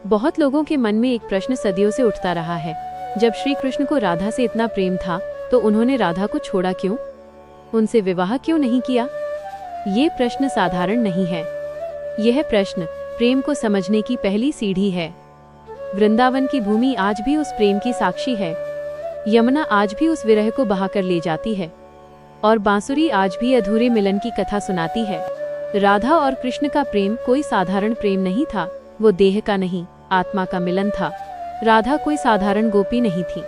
बहुत लोगों के मन में एक प्रश्न सदियों से उठता रहा है, जब श्री कृष्ण को राधा से इतना प्रेम था तो उन्होंने राधा को छोड़ा क्यों, उनसे विवाह क्यों नहीं किया। ये प्रश्न साधारण नहीं है। यह प्रश्न प्रेम को समझने की पहली सीढ़ी है। वृंदावन की भूमि आज भी उस प्रेम की साक्षी है। यमुना आज भी उस विरह को बहाकर ले जाती है और बांसुरी आज भी अधूरे मिलन की कथा सुनाती है। राधा और कृष्ण का प्रेम कोई साधारण प्रेम नहीं था, वो देह का नहीं, आत्मा का मिलन था। राधा कोई साधारण गोपी नहीं थी,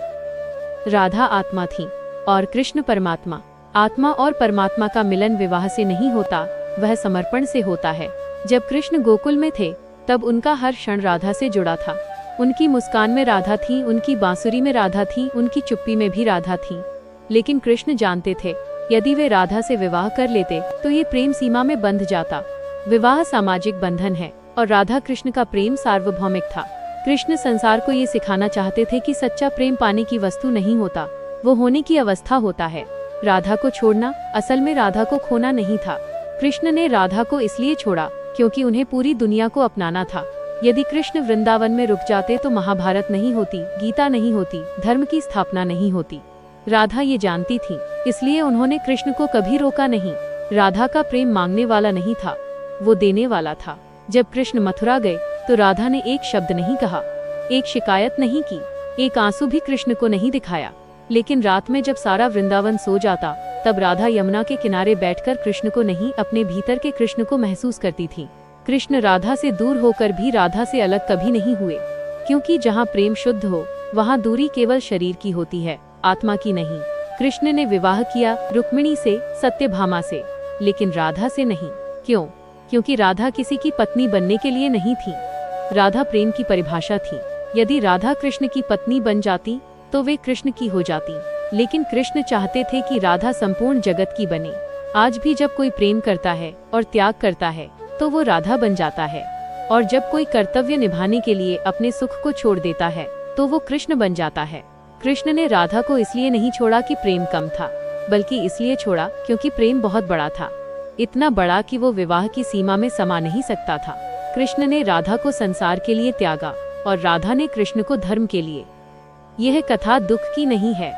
राधा आत्मा थी और कृष्ण परमात्मा। आत्मा और परमात्मा का मिलन विवाह से नहीं होता, वह समर्पण से होता है। जब कृष्ण गोकुल में थे तब उनका हर क्षण राधा से जुड़ा था। उनकी मुस्कान में राधा थी, उनकी बांसुरी में राधा थी, उनकी चुप्पी में भी राधा थी। लेकिन कृष्ण जानते थे, यदि वे राधा से विवाह कर लेते तो ये प्रेम सीमा में बंध जाता। विवाह सामाजिक बंधन है और राधा कृष्ण का प्रेम सार्वभौमिक था। कृष्ण संसार को ये सिखाना चाहते थे कि सच्चा प्रेम पाने की वस्तु नहीं होता, वो होने की अवस्था होता है। राधा को छोड़ना असल में राधा को खोना नहीं था। कृष्ण ने राधा को इसलिए छोड़ा क्योंकि उन्हें पूरी दुनिया को अपनाना था। यदि कृष्ण वृंदावन में रुक जाते तो महाभारत नहीं होती, गीता नहीं होती, धर्म की स्थापना नहीं होती। राधा ये जानती थी, इसलिए उन्होंने कृष्ण को कभी रोका नहीं। राधा का प्रेम मांगने वाला नहीं था, वो देने वाला था। जब कृष्ण मथुरा गए तो राधा ने एक शब्द नहीं कहा, एक शिकायत नहीं की, एक आंसू भी कृष्ण को नहीं दिखाया। लेकिन रात में जब सारा वृंदावन सो जाता तब राधा यमुना के किनारे बैठकर कृष्ण को नहीं, अपने भीतर के कृष्ण को महसूस करती थी। कृष्ण राधा से दूर होकर भी राधा से अलग कभी नहीं हुए, क्योंकि जहाँ प्रेम शुद्ध हो वहाँ दूरी केवल शरीर की होती है, आत्मा की नहीं। कृष्ण ने विवाह किया रुक्मिणी से, सत्यभामा से, लेकिन राधा से नहीं। क्यों? क्योंकि राधा किसी की पत्नी बनने के लिए नहीं थी, राधा प्रेम की परिभाषा थी। यदि राधा कृष्ण की पत्नी बन जाती तो वे कृष्ण की हो जाती, लेकिन कृष्ण चाहते थे कि राधा संपूर्ण जगत की बने। आज भी जब कोई प्रेम करता है और त्याग करता है तो वो राधा बन जाता है, और जब कोई कर्तव्य निभाने के लिए अपने सुख को छोड़ देता है तो वो कृष्ण बन जाता है। कृष्ण ने राधा को इसलिए नहीं छोड़ा कि प्रेम कम था, बल्कि इसलिए छोड़ा क्योंकि प्रेम बहुत बड़ा था, इतना बड़ा कि वो विवाह की सीमा में समा नहीं सकता था। कृष्ण ने राधा को संसार के लिए त्यागा और राधा ने कृष्ण को धर्म के लिए। यह कथा दुख की नहीं है,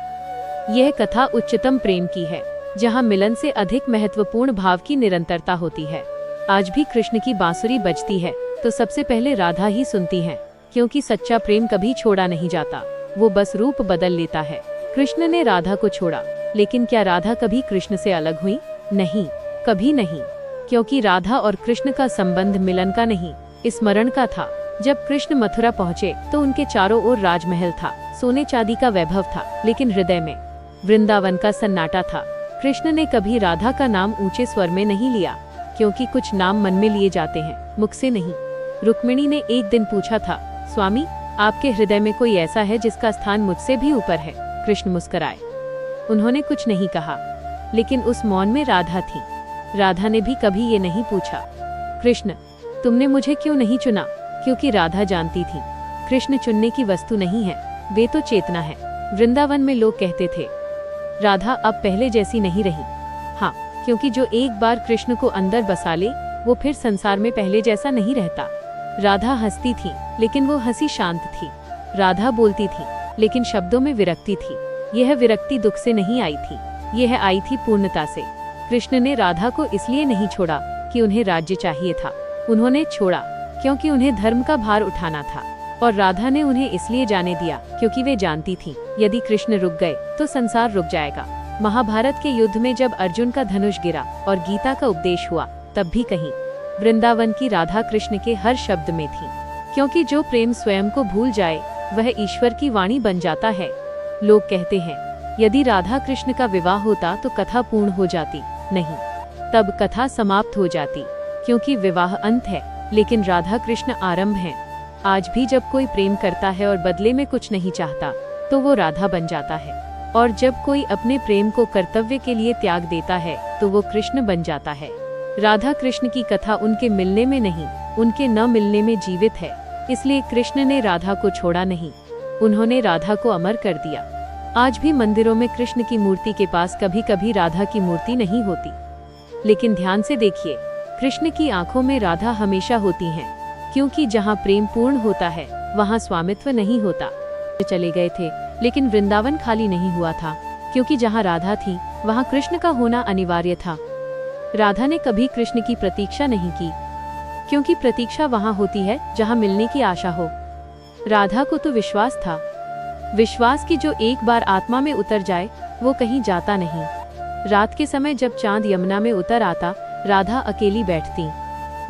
यह कथा उच्चतम प्रेम की है, जहाँ मिलन से अधिक महत्वपूर्ण भाव की निरंतरता होती है। आज भी कृष्ण की बांसुरी बजती है तो सबसे पहले राधा ही सुनती है, क्योंकि सच्चा प्रेम कभी छोड़ा नहीं जाता, वो बस रूप बदल लेता है। कृष्ण ने राधा को छोड़ा, लेकिन क्या राधा कभी कृष्ण से अलग हुई? नहीं, कभी नहीं, क्योंकि राधा और कृष्ण का संबंध मिलन का नहीं, स्मरण का था। जब कृष्ण मथुरा पहुँचे तो उनके चारों ओर राजमहल था, सोने चांदी का वैभव था, लेकिन हृदय में वृंदावन का सन्नाटा था। कृष्ण ने कभी राधा का नाम ऊंचे स्वर में नहीं लिया, क्योंकि कुछ नाम मन में लिए जाते हैं, मुख से नहीं। रुक्मिणी ने एक दिन पूछा था, स्वामी आपके हृदय में कोई ऐसा है जिसका स्थान मुझसे भी ऊपर है? कृष्ण मुस्कुराए, उन्होंने कुछ नहीं कहा, लेकिन उस मौन में राधा थी। राधा ने भी कभी ये नहीं पूछा, कृष्ण तुमने मुझे क्यों नहीं चुना? क्योंकि राधा जानती थी, कृष्ण चुनने की वस्तु नहीं है, वे तो चेतना है। वृंदावन में लोग कहते थे, राधा अब पहले जैसी नहीं रही। हाँ, क्योंकि जो एक बार कृष्ण को अंदर बसा ले वो फिर संसार में पहले जैसा नहीं रहता। राधा हंसती थी, लेकिन वो हंसी शांत थी। राधा बोलती थी, लेकिन शब्दों में विरक्ति थी। यह विरक्ति दुख से नहीं आई थी, यह आई थी पूर्णता से। कृष्ण ने राधा को इसलिए नहीं छोड़ा कि उन्हें राज्य चाहिए था, उन्होंने छोड़ा क्योंकि उन्हें धर्म का भार उठाना था। और राधा ने उन्हें इसलिए जाने दिया क्योंकि वे जानती थीं, यदि कृष्ण रुक गए तो संसार रुक जाएगा। महाभारत के युद्ध में जब अर्जुन का धनुष गिरा और गीता का उपदेश हुआ, तब भी कहीं वृंदावन की राधा कृष्ण के हर शब्द में थी, क्योंकि जो प्रेम स्वयं को भूल जाए वह ईश्वर की वाणी बन जाता है। लोग कहते हैं, यदि राधा कृष्ण का विवाह होता तो कथा पूर्ण हो जाती। नहीं, तब कथा समाप्त हो जाती, क्योंकि विवाह अंत है, लेकिन राधा कृष्ण आरंभ है। आज भी जब कोई प्रेम करता है और बदले में कुछ नहीं चाहता तो वो राधा बन जाता है, और जब कोई अपने प्रेम को कर्तव्य के लिए त्याग देता है तो वो कृष्ण बन जाता है। राधा कृष्ण की कथा उनके मिलने में नहीं, उनके न मिलने में जीवित है। इसलिए कृष्ण ने राधा को छोड़ा नहीं, उन्होंने राधा को अमर कर दिया। आज भी मंदिरों में कृष्ण की मूर्ति के पास कभी कभी राधा की मूर्ति नहीं होती, लेकिन ध्यान से देखिए, कृष्ण की आंखों में राधा हमेशा होती हैं, क्योंकि जहाँ प्रेम पूर्ण होता है वहाँ स्वामित्व नहीं होता। चले गए थे, लेकिन वृंदावन खाली नहीं हुआ था, क्योंकि जहाँ राधा थी वहाँ कृष्ण का होना अनिवार्य था। राधा ने कभी कृष्ण की प्रतीक्षा नहीं की, क्योंकि प्रतीक्षा वहाँ होती है जहाँ मिलने की आशा हो। राधा को तो विश्वास था, विश्वास की जो एक बार आत्मा में उतर जाए वो कहीं जाता नहीं। रात के समय जब चांद यमुना में उतर आता, राधा अकेली बैठती।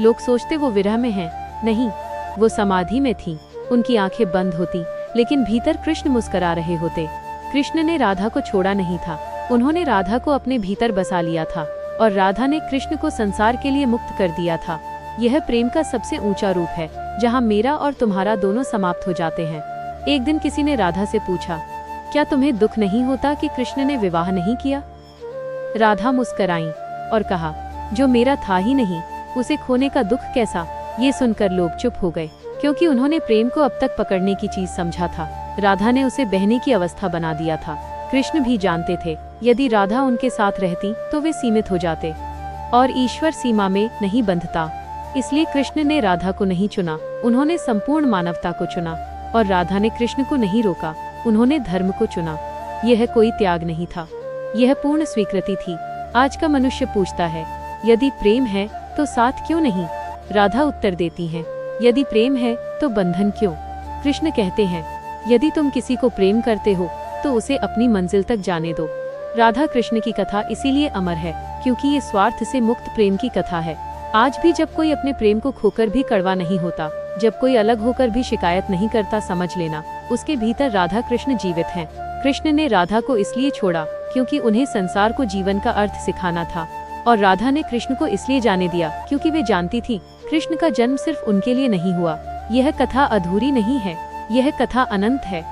लोग सोचते वो विरह में हैं, नहीं, वो समाधि में थी। उनकी आंखें बंद होती, लेकिन भीतर कृष्ण मुस्कुरा रहे होते। कृष्ण ने राधा को छोड़ा नहीं था, उन्होंने राधा को अपने भीतर बसा लिया था, और राधा ने कृष्ण को संसार के लिए मुक्त कर दिया था। यह प्रेम का सबसे ऊंचा रूप है, जहाँ मेरा और तुम्हारा दोनों समाप्त हो जाते हैं। एक दिन किसी ने राधा से पूछा, क्या तुम्हें दुख नहीं होता कि कृष्ण ने विवाह नहीं किया? राधा मुस्कुराई और कहा, जो मेरा था ही नहीं, उसे खोने का दुख कैसा? ये सुनकर लोग चुप हो गए, क्योंकि उन्होंने प्रेम को अब तक पकड़ने की चीज समझा था। राधा ने उसे बहने की अवस्था बना दिया था। कृष्ण भी जानते थे, यदि राधा उनके साथ रहती तो वे सीमित हो जाते, और ईश्वर सीमा में नहीं बंधता। इसलिए कृष्ण ने राधा को नहीं चुना, उन्होंने संपूर्ण मानवता को चुना। और राधा ने कृष्ण को नहीं रोका, उन्होंने धर्म को चुना। यह कोई त्याग नहीं था, यह पूर्ण स्वीकृति थी। आज का मनुष्य पूछता है, यदि प्रेम है तो साथ क्यों नहीं? राधा उत्तर देती हैं, यदि प्रेम है तो बंधन क्यों? कृष्ण कहते हैं, यदि तुम किसी को प्रेम करते हो तो उसे अपनी मंजिल तक जाने दो। राधा कृष्ण की कथा इसीलिए अमर है, क्योंकि ये स्वार्थ से मुक्त प्रेम की कथा है। आज भी जब कोई अपने प्रेम को खोकर भी कड़वा नहीं होता, जब कोई अलग होकर भी शिकायत नहीं करता, समझ लेना उसके भीतर राधा कृष्ण जीवित हैं। कृष्ण ने राधा को इसलिए छोड़ा क्योंकि उन्हें संसार को जीवन का अर्थ सिखाना था, और राधा ने कृष्ण को इसलिए जाने दिया क्योंकि वे जानती थी कृष्ण का जन्म सिर्फ उनके लिए नहीं हुआ। यह कथा अधूरी नहीं है, यह कथा अनंत है।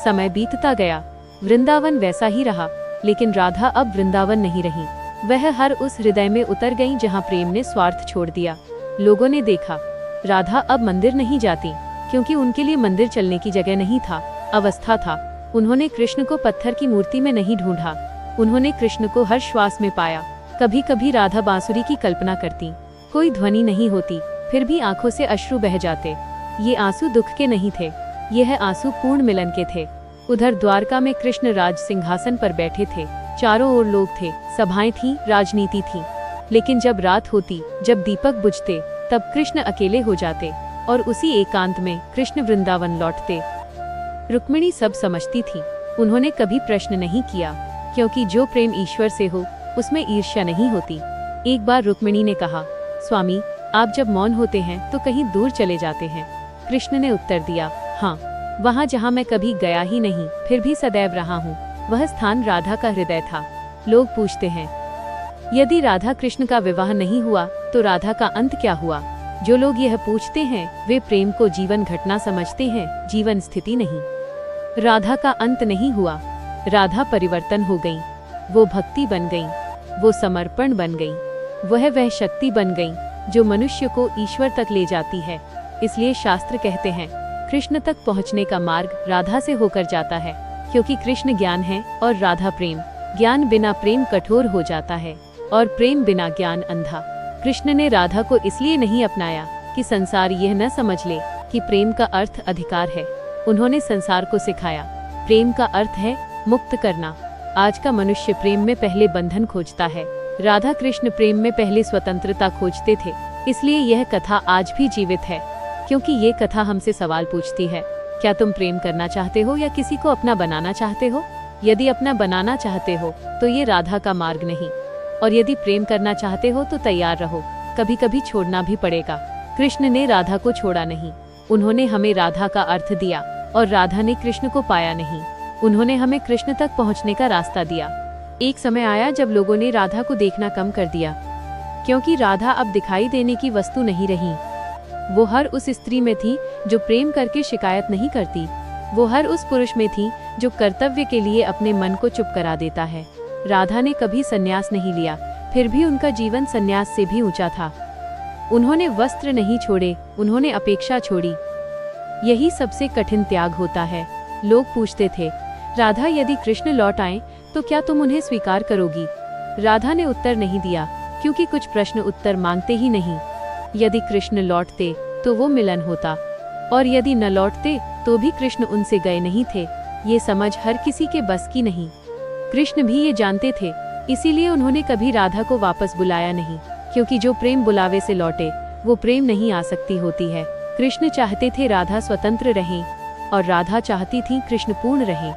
समय बीतता गया, वृंदावन वैसा ही रहा, लेकिन राधा अब वृंदावन नहीं रही। वह हर उस हृदय में उतर गई जहाँ प्रेम ने स्वार्थ छोड़ दिया। लोगों ने देखा, राधा अब मंदिर नहीं जाती, क्योंकि उनके लिए मंदिर चलने की जगह नहीं था, अवस्था था। उन्होंने कृष्ण को पत्थर की मूर्ति में नहीं ढूंढा, उन्होंने कृष्ण को हर श्वास में पाया। कभी कभी राधा बांसुरी की कल्पना करती, कोई ध्वनि नहीं होती, फिर भी आंखों से अश्रु बह जाते। ये आंसू दुख के नहीं थे, यह आंसू पूर्ण मिलन के थे। उधर द्वारका में कृष्ण राज सिंहासन पर बैठे थे, चारों ओर लोग थे, सभाएं थीं, राजनीति थी। लेकिन जब रात होती, जब दीपक बुझते, तब कृष्ण अकेले हो जाते, और उसी एकांत में कृष्ण वृंदावन लौटते। रुक्मिणी सब समझती थी, उन्होंने कभी प्रश्न नहीं किया, क्योंकि जो प्रेम ईश्वर से हो उसमें ईर्ष्या नहीं होती। एक बार रुक्मिणी ने कहा, स्वामी, आप जब मौन होते हैं तो कहीं दूर चले जाते हैं। कृष्ण ने उत्तर दिया, हाँ, वहाँ जहाँ मैं कभी गया ही नहीं, फिर भी सदैव रहा हूँ। वह स्थान राधा का हृदय था। लोग पूछते हैं, यदि राधा कृष्ण का विवाह नहीं हुआ तो राधा का अंत क्या हुआ? जो लोग यह पूछते हैं वे प्रेम को जीवन घटना समझते हैं, जीवन स्थिति नहीं। राधा का अंत नहीं हुआ, राधा परिवर्तन हो गई, वो भक्ति बन गई, वो समर्पण बन गई, वह शक्ति बन गई जो मनुष्य को ईश्वर तक ले जाती है। इसलिए शास्त्र कहते हैं, कृष्ण तक पहुँचने का मार्ग राधा से होकर जाता है, क्योंकि कृष्ण ज्ञान है और राधा प्रेम। ज्ञान बिना प्रेम कठोर हो जाता है, और प्रेम बिना ज्ञान अंधा। कृष्ण ने राधा को इसलिए नहीं अपनाया कि संसार यह न समझ ले कि प्रेम का अर्थ अधिकार है। उन्होंने संसार को सिखाया, प्रेम का अर्थ है मुक्त करना। आज का मनुष्य प्रेम में पहले बंधन खोजता है, राधा कृष्ण प्रेम में पहले स्वतंत्रता खोजते थे। इसलिए यह कथा आज भी जीवित है, क्योंकि ये कथा हमसे सवाल पूछती है, क्या तुम प्रेम करना चाहते हो या किसी को अपना बनाना चाहते हो? यदि अपना बनाना चाहते हो तो ये राधा का मार्ग नहीं, और यदि प्रेम करना चाहते हो तो तैयार रहो, कभी कभी छोड़ना भी पड़ेगा। कृष्ण ने राधा को छोड़ा नहीं, उन्होंने हमें राधा का अर्थ दिया, और राधा ने कृष्ण को पाया नहीं, उन्होंने हमें कृष्ण तक पहुंचने का रास्ता दिया। एक समय आया जब लोगों ने राधा को देखना कम कर दिया, क्योंकि राधा अब दिखाई देने की वस्तु नहीं रही। वो हर उस स्त्री में थी जो प्रेम करके शिकायत नहीं करती, वो हर उस पुरुष में थी जो कर्तव्य के लिए अपने मन को चुप करा देता है। राधा ने कभी संन्यास नहीं लिया, फिर भी उनका जीवन संन्यास से भी ऊंचा था। उन्होंने वस्त्र नहीं छोड़े, उन्होंने अपेक्षा छोड़ी। यही सबसे कठिन त्याग होता है। लोग पूछते थे, राधा, यदि कृष्ण लौट आए तो क्या तुम उन्हें स्वीकार करोगी? राधा ने उत्तर नहीं दिया, क्योंकि कुछ प्रश्न उत्तर मांगते ही नहीं। यदि कृष्ण लौटते तो वो मिलन होता, और यदि न लौटते तो भी कृष्ण उनसे गए नहीं थे। ये समझ हर किसी के बस की नहीं। कृष्ण भी ये जानते थे, इसीलिए उन्होंने कभी राधा को वापस बुलाया नहीं, क्योंकि जो प्रेम बुलावे से लौटे वो प्रेम नहीं आ सकती होती है। कृष्ण चाहते थे राधा स्वतंत्र रहें और राधा चाहती थी कृष्ण पूर्ण रहें।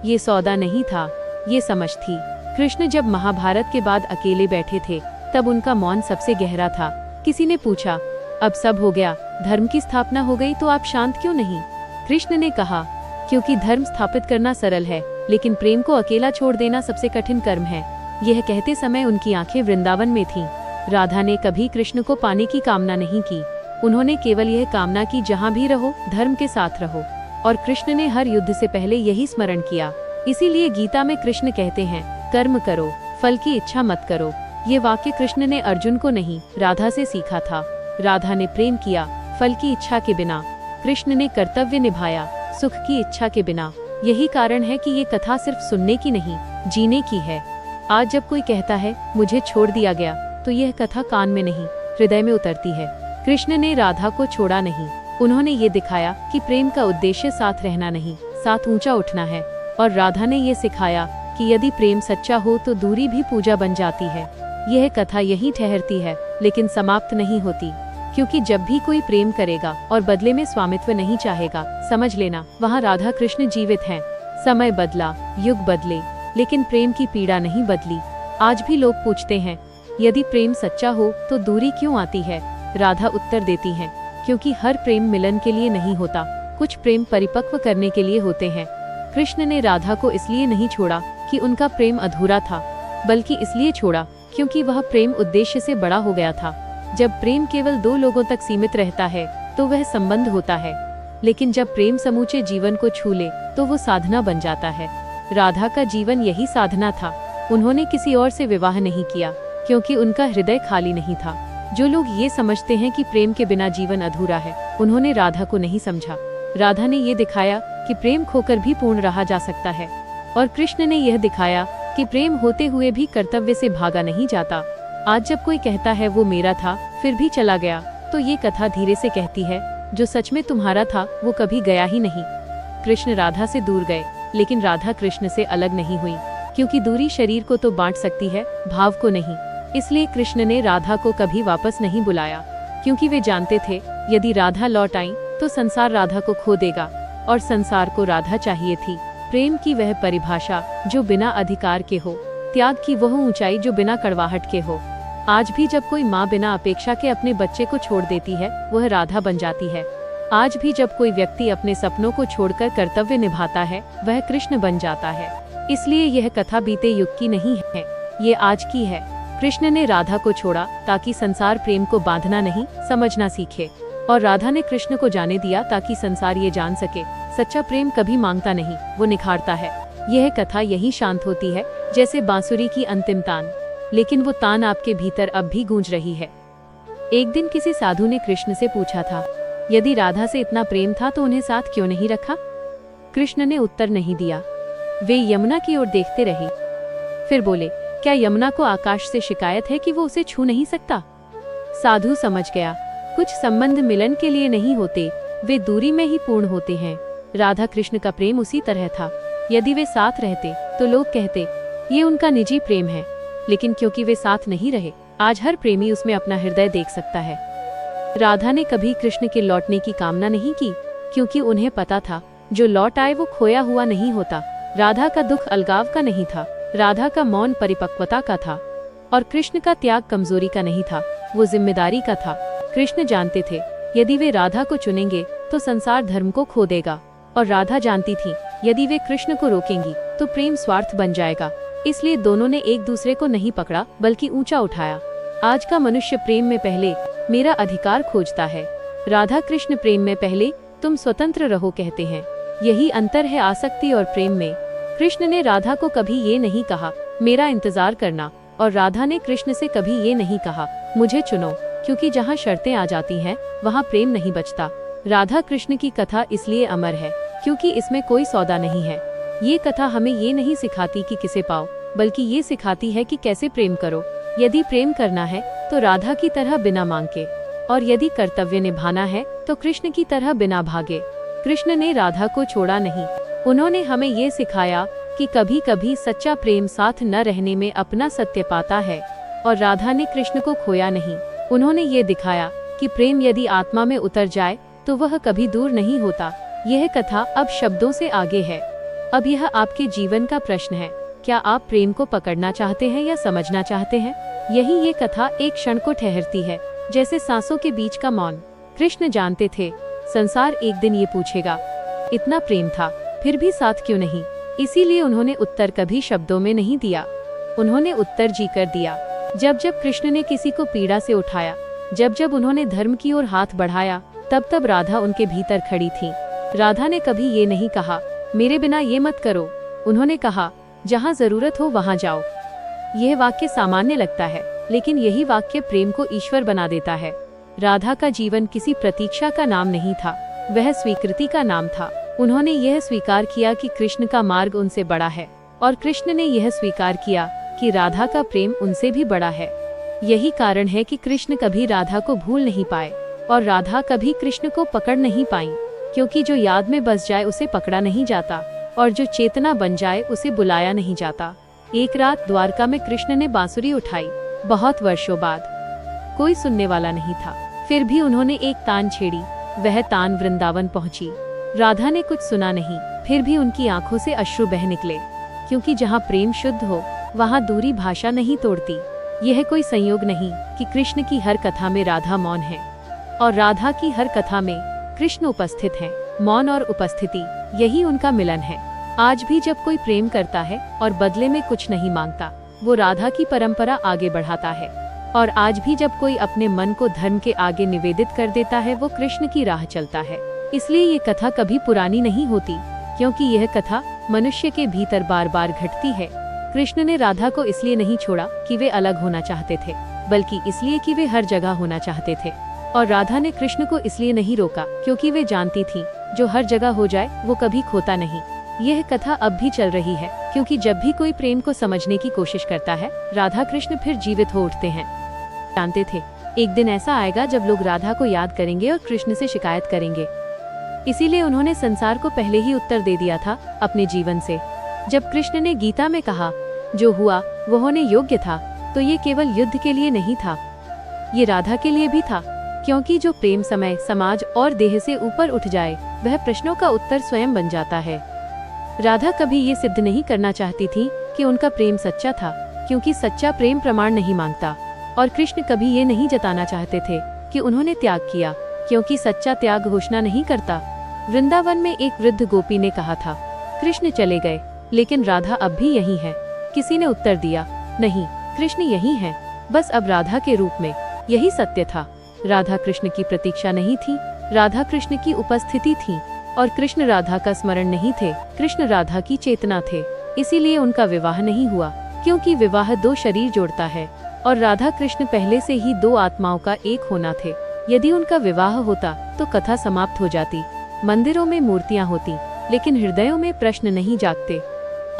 ये सौदा नहीं था, ये समझ थी। कृष्ण जब महाभारत के बाद अकेले बैठे थे तब उनका मौन सबसे गहरा था। किसी ने पूछा, अब सब हो गया, धर्म की स्थापना हो गई, तो आप शांत क्यों नहीं? कृष्ण ने कहा, क्योंकि धर्म स्थापित करना सरल है, लेकिन प्रेम को अकेला छोड़ देना सबसे कठिन कर्म है। यह कहते समय उनकी आंखें वृंदावन में थीं। राधा ने कभी कृष्ण को पाने की कामना नहीं की, उन्होंने केवल यह कामना की, जहाँ भी रहो धर्म के साथ रहो। और कृष्ण ने हर युद्ध से पहले यही स्मरण किया। इसीलिए गीता में कृष्ण कहते हैं, कर्म करो, फल की इच्छा मत करो। ये वाक्य कृष्ण ने अर्जुन को नहीं, राधा से सीखा था। राधा ने प्रेम किया फल की इच्छा के बिना, कृष्ण ने कर्तव्य निभाया सुख की इच्छा के बिना। यही कारण है कि ये कथा सिर्फ सुनने की नहीं, जीने की है। आज जब कोई कहता है मुझे छोड़ दिया गया, तो यह कथा कान में नहीं, हृदय में उतरती है। कृष्ण ने राधा को छोड़ा नहीं, उन्होंने ये दिखाया कि प्रेम का उद्देश्य साथ रहना नहीं, साथ ऊंचा उठना है। और राधा ने ये सिखाया कि यदि प्रेम सच्चा हो तो दूरी भी पूजा बन जाती है। यह कथा यहीं ठहरती है, लेकिन समाप्त नहीं होती, क्योंकि जब भी कोई प्रेम करेगा और बदले में स्वामित्व नहीं चाहेगा, समझ लेना वहाँ राधा कृष्ण जीवित हैं। समय बदला, युग बदले, लेकिन प्रेम की पीड़ा नहीं बदली। आज भी लोग पूछते हैं, यदि प्रेम सच्चा हो तो दूरी क्यों आती है? राधा उत्तर देती हैं, क्योंकि हर प्रेम मिलन के लिए नहीं होता, कुछ प्रेम परिपक्व करने के लिए होते हैं। कृष्ण ने राधा को इसलिए नहीं छोड़ा कि उनका प्रेम अधूरा था, बल्कि इसलिए छोड़ा क्योंकि वह प्रेम उद्देश्य से बड़ा हो गया था। जब प्रेम केवल दो लोगों तक सीमित रहता है तो वह संबंध होता है, लेकिन जब प्रेम समूचे जीवन को छू ले तो वो साधना बन जाता है। राधा का जीवन यही साधना था। उन्होंने किसी और से विवाह नहीं किया, क्योंकि उनका हृदय खाली नहीं था। जो लोग ये समझते हैं कि प्रेम के बिना जीवन अधूरा है, उन्होंने राधा को नहीं समझा। राधा ने ये दिखाया कि प्रेम खोकर भी पूर्ण रहा जा सकता है, और कृष्ण ने यह दिखाया कि प्रेम होते हुए भी कर्तव्य से भागा नहीं जाता। आज जब कोई कहता है वो मेरा था फिर भी चला गया, तो ये कथा धीरे से कहती है, जो सच में तुम्हारा था वो कभी गया ही नहीं। कृष्ण राधा से दूर गए, लेकिन राधा कृष्ण से अलग नहीं हुई, क्योंकि दूरी शरीर को तो बांट सकती है, भाव को नहीं। इसलिए कृष्ण ने राधा को कभी वापस नहीं बुलाया, क्योंकि वे जानते थे यदि राधा लौट आई तो संसार राधा को खो देगा, और संसार को राधा चाहिए थी। प्रेम की वह परिभाषा जो बिना अधिकार के हो, त्याग की वह ऊंचाई जो बिना कड़वाहट के हो। आज भी जब कोई माँ बिना अपेक्षा के अपने बच्चे को छोड़ देती है, वह राधा बन जाती है। आज भी जब कोई व्यक्ति अपने सपनों को छोड़कर कर्तव्य निभाता है, वह कृष्ण बन जाता है। इसलिए यह कथा बीते युग की नहीं है, ये आज की है। कृष्ण ने राधा को छोड़ा ताकि संसार प्रेम को बांधना नहीं, समझना सीखे, और राधा ने कृष्ण को जाने दिया ताकि संसार ये जान सके, सच्चा प्रेम कभी मांगता नहीं, वो निखारता है। यह कथा यही शांत होती है, जैसे बांसुरी की अंतिम तान, लेकिन वो तान आपके भीतर अब भी गूंज रही है। एक दिन किसी साधु ने कृष्ण से पूछा था, यदि राधा से इतना प्रेम था तो उन्हें साथ क्यों नहीं रखा? कृष्ण ने उत्तर नहीं दिया। वे यमुना की ओर देखते रहे, फिर बोले, क्या यमुना को आकाश से शिकायत है कि वो उसे छू नहीं सकता? साधु समझ गया, कुछ संबंध मिलन के लिए नहीं होते, वे दूरी में ही पूर्ण होते हैं। राधा कृष्ण का प्रेम उसी तरह था। यदि वे साथ रहते तो लोग कहते ये उनका निजी प्रेम है, लेकिन क्योंकि वे साथ नहीं रहे, आज हर प्रेमी उसमें अपना हृदय देख सकता है। राधा ने कभी कृष्ण के लौटने की कामना नहीं की, क्योंकि उन्हें पता था जो लौट आए वो खोया हुआ नहीं होता। राधा का दुख अलगाव का नहीं था, राधा का मौन परिपक्वता का था, और कृष्ण का त्याग कमजोरी का नहीं था, वो जिम्मेदारी का था। कृष्ण जानते थे यदि वे राधा को चुनेंगे तो संसार धर्म को खो देगा, और राधा जानती थी यदि वे कृष्ण को रोकेंगी तो प्रेम स्वार्थ बन जाएगा। इसलिए दोनों ने एक दूसरे को नहीं पकड़ा बल्कि ऊंचा उठाया। आज का मनुष्य प्रेम में पहले मेरा अधिकार खोजता है, राधा कृष्ण प्रेम में पहले तुम स्वतंत्र रहो कहते हैं। यही अंतर है आसक्ति और प्रेम में। कृष्ण ने राधा को कभी ये नहीं कहा मेरा इंतजार करना, और राधा ने कृष्ण से कभी ये नहीं कहा मुझे चुनो, क्योंकि जहाँ शर्तें आ जाती हैं वहाँ प्रेम नहीं बचता। राधा कृष्ण की कथा इसलिए अमर है क्योंकि इसमें कोई सौदा नहीं है। ये कथा हमें ये नहीं सिखाती कि किसे पाओ, बल्कि ये सिखाती है कि कैसे प्रेम करो। यदि प्रेम करना है तो राधा की तरह बिना मांग के, और यदि कर्तव्य निभाना है तो कृष्ण की तरह बिना भागे। कृष्ण ने राधा को छोड़ा नहीं। उन्होंने हमें ये सिखाया कि कभी कभी सच्चा प्रेम साथ न रहने में अपना सत्य पाता है, और राधा ने कृष्ण को खोया नहीं। उन्होंने ये दिखाया कि प्रेम यदि आत्मा में उतर जाए तो वह कभी दूर नहीं होता। यह कथा अब शब्दों से आगे है। अब यह आपके जीवन का प्रश्न है, क्या आप प्रेम को पकड़ना चाहते हैं या समझना चाहते हैं? यही ये कथा एक क्षण को ठहरती है, जैसे सांसों के बीच का मौन। कृष्ण जानते थे संसार एक दिन ये पूछेगा, इतना प्रेम था फिर भी साथ क्यों नहीं? इसीलिए उन्होंने उत्तर कभी शब्दों में नहीं दिया, उन्होंने उत्तर जीकर दिया। जब जब कृष्ण ने किसी को पीड़ा से उठाया, जब जब उन्होंने धर्म की ओर हाथ बढ़ाया, तब तब राधा उनके भीतर खड़ी थी। राधा ने कभी ये नहीं कहा मेरे बिना ये मत करो, उन्होंने कहा जहाँ जरूरत हो वहाँ जाओ। यह वाक्य सामान्य लगता है, लेकिन यही वाक्य प्रेम को ईश्वर बना देता है। राधा का जीवन किसी प्रतीक्षा का नाम नहीं था, वह स्वीकृति का नाम था। उन्होंने यह स्वीकार किया कि कृष्ण का मार्ग उनसे बड़ा है, और कृष्ण ने यह स्वीकार किया कि राधा का प्रेम उनसे भी बड़ा है। यही कारण है कि कृष्ण कभी राधा को भूल नहीं पाए, और राधा कभी कृष्ण को पकड़ नहीं पाई, क्योंकि जो याद में बस जाए उसे पकड़ा नहीं जाता, और जो चेतना बन जाए उसे बुलाया नहीं जाता। एक रात द्वारका में कृष्ण ने बांसुरी उठाई, बहुत वर्षों बाद। कोई सुनने वाला नहीं था, फिर भी उन्होंने एक तान छेड़ी। वह तान वृंदावन पहुंची। राधा ने कुछ सुना नहीं, फिर भी उनकी आंखों से अश्रु बह निकले, क्योंकि जहाँ प्रेम शुद्ध हो वहाँ दूरी भाषा नहीं तोड़ती। यह कोई संयोग नहीं कि कृष्ण की हर कथा में राधा मौन है, और राधा की हर कथा में कृष्ण उपस्थित हैं। मौन और उपस्थिति, यही उनका मिलन है। आज भी जब कोई प्रेम करता है और बदले में कुछ नहीं मांगता, वो राधा की परंपरा आगे बढ़ाता है। और आज भी जब कोई अपने मन को धर्म के आगे निवेदित कर देता है, वो कृष्ण की राह चलता है। इसलिए ये कथा कभी पुरानी नहीं होती, क्योंकि यह कथा मनुष्य के भीतर बार बार घटती है। कृष्ण ने राधा को इसलिए नहीं छोड़ा कि वे अलग होना चाहते थे, बल्कि इसलिए कि वे हर जगह होना चाहते थे। और राधा ने कृष्ण को इसलिए नहीं रोका क्योंकि वे जानती थी जो हर जगह हो जाए वो कभी खोता नहीं। यह कथा अब भी चल रही है, क्योंकि जब भी कोई प्रेम को समझने की कोशिश करता है, राधा कृष्ण फिर जीवित हो उठते हैं। जानते थे एक दिन ऐसा आएगा जब लोग राधा को याद करेंगे और कृष्ण से शिकायत करेंगे। इसीलिए उन्होंने संसार को पहले ही उत्तर दे दिया था अपने जीवन से। जब कृष्ण ने गीता में कहा जो हुआ वो होने योग्य था, तो ये केवल युद्ध के लिए नहीं था, ये राधा के लिए भी था। क्योंकि जो प्रेम समय, समाज और देह से ऊपर उठ जाए, वह प्रश्नों का उत्तर स्वयं बन जाता है। राधा कभी ये सिद्ध नहीं करना चाहती थी कि उनका प्रेम सच्चा था, क्योंकि सच्चा प्रेम प्रमाण नहीं मांगता। और कृष्ण कभी ये नहीं जताना चाहते थे कि उन्होंने त्याग किया, क्योंकि सच्चा त्याग घोषणा नहीं करता। वृंदावन में एक वृद्ध गोपी ने कहा था, कृष्ण चले गए लेकिन राधा अब भी यही है। किसी ने उत्तर दिया, नहीं, कृष्ण यही है, बस अब राधा के रूप में। यही सत्य था। राधा कृष्ण की प्रतीक्षा नहीं थी, राधा कृष्ण की उपस्थिति थी। और कृष्ण राधा का स्मरण नहीं थे, कृष्ण राधा की चेतना थे। इसीलिए उनका विवाह नहीं हुआ, क्योंकि विवाह दो शरीर जोड़ता है, और राधा कृष्ण पहले से ही दो आत्माओं का एक होना थे। यदि उनका विवाह होता तो कथा समाप्त हो जाती, मंदिरों में मूर्तियां होती, लेकिन हृदयों में प्रश्न नहीं जागते।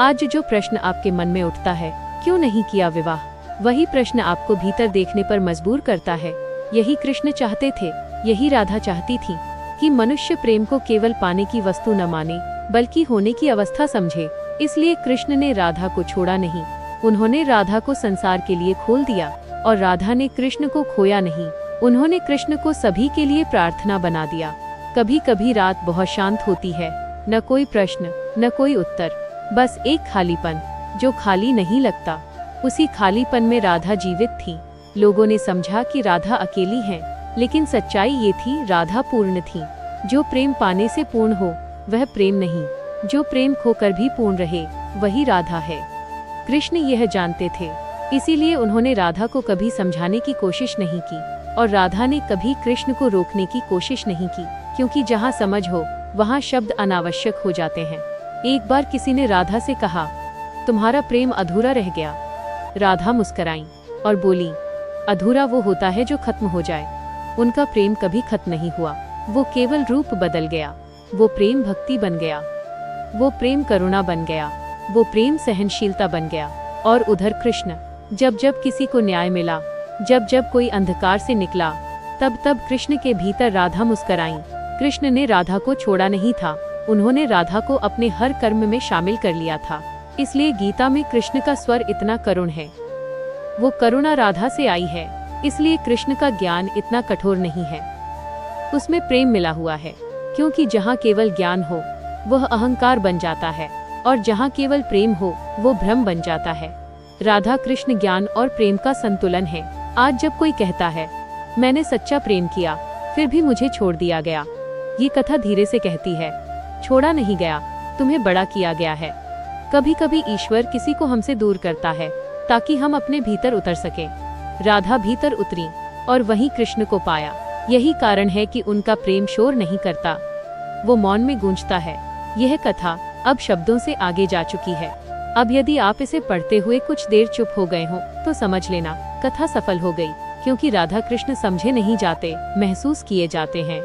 आज जो प्रश्न आपके मन में उठता है, क्यों नहीं किया विवाह, वही प्रश्न आपको भीतर देखने पर मजबूर करता है। यही कृष्ण चाहते थे, यही राधा चाहती थी, कि मनुष्य प्रेम को केवल पाने की वस्तु न माने, बल्कि होने की अवस्था समझे। इसलिए कृष्ण ने राधा को छोड़ा नहीं, उन्होंने राधा को संसार के लिए खोल दिया, और राधा ने कृष्ण को खोया नहीं, उन्होंने कृष्ण को सभी के लिए प्रार्थना बना दिया। कभी कभी रात बहुत शांत होती है, न कोई प्रश्न, न कोई उत्तर, बस एक खालीपन जो खाली नहीं लगता। उसी खालीपन में राधा जीवित थी। लोगों ने समझा कि राधा अकेली है, लेकिन सच्चाई ये थी, राधा पूर्ण थी। जो प्रेम पाने से पूर्ण हो वह प्रेम नहीं, जो प्रेम खोकर भी पूर्ण रहे वही राधा है। कृष्ण यह जानते थे, इसीलिए उन्होंने राधा को कभी समझाने की कोशिश नहीं की, और राधा ने कभी कृष्ण को रोकने की कोशिश नहीं की, क्योंकि जहाँ समझ हो वहाँ शब्द अनावश्यक हो जाते हैं। एक बार किसी ने राधा से कहा, तुम्हारा प्रेम अधूरा रह गया। राधा मुस्कुराई और बोली, अधूरा वो होता है जो खत्म हो जाए। उनका प्रेम कभी खत्म नहीं हुआ, वो केवल रूप बदल गया। वो प्रेम भक्ति बन गया, वो प्रेम करुणा बन गया, वो प्रेम सहनशीलता बन गया। और उधर कृष्ण, जब जब किसी को न्याय मिला, जब जब कोई अंधकार से निकला, तब कृष्ण के भीतर राधा मुस्कुराईं। कृष्ण ने राधा को छोड़ा नहीं था, उन्होंने राधा को अपने हर कर्म में शामिल कर लिया था। इसलिए गीता में कृष्ण का स्वर इतना करुण है। वो करुणा राधा से आई है, इसलिए कृष्ण का ज्ञान इतना कठोर नहीं है। उसमें प्रेम मिला हुआ है, क्योंकि जहाँ केवल ज्ञान हो वह अहंकार बन जाता है, और जहाँ केवल प्रेम हो वो भ्रम बन जाता है। राधा कृष्ण ज्ञान और प्रेम का संतुलन है। आज जब कोई कहता है मैंने सच्चा प्रेम किया फिर भी मुझे छोड़ दिया गया, ये कथा धीरे से कहती है छोड़ा नहीं गया, तुम्हें बड़ा किया गया है। कभी कभी ईश्वर किसी को हमसे दूर करता है ताकि हम अपने भीतर उतर सके। राधा भीतर उतरी और वहीं कृष्ण को पाया। यही कारण है कि उनका प्रेम शोर नहीं करता, वो मौन में गूंजता है। यह कथा अब शब्दों से आगे जा चुकी है। अब यदि आप इसे पढ़ते हुए कुछ देर चुप हो गए हो तो समझ लेना कथा सफल हो गई, क्योंकि राधा कृष्ण समझे नहीं जाते, महसूस किए जाते हैं।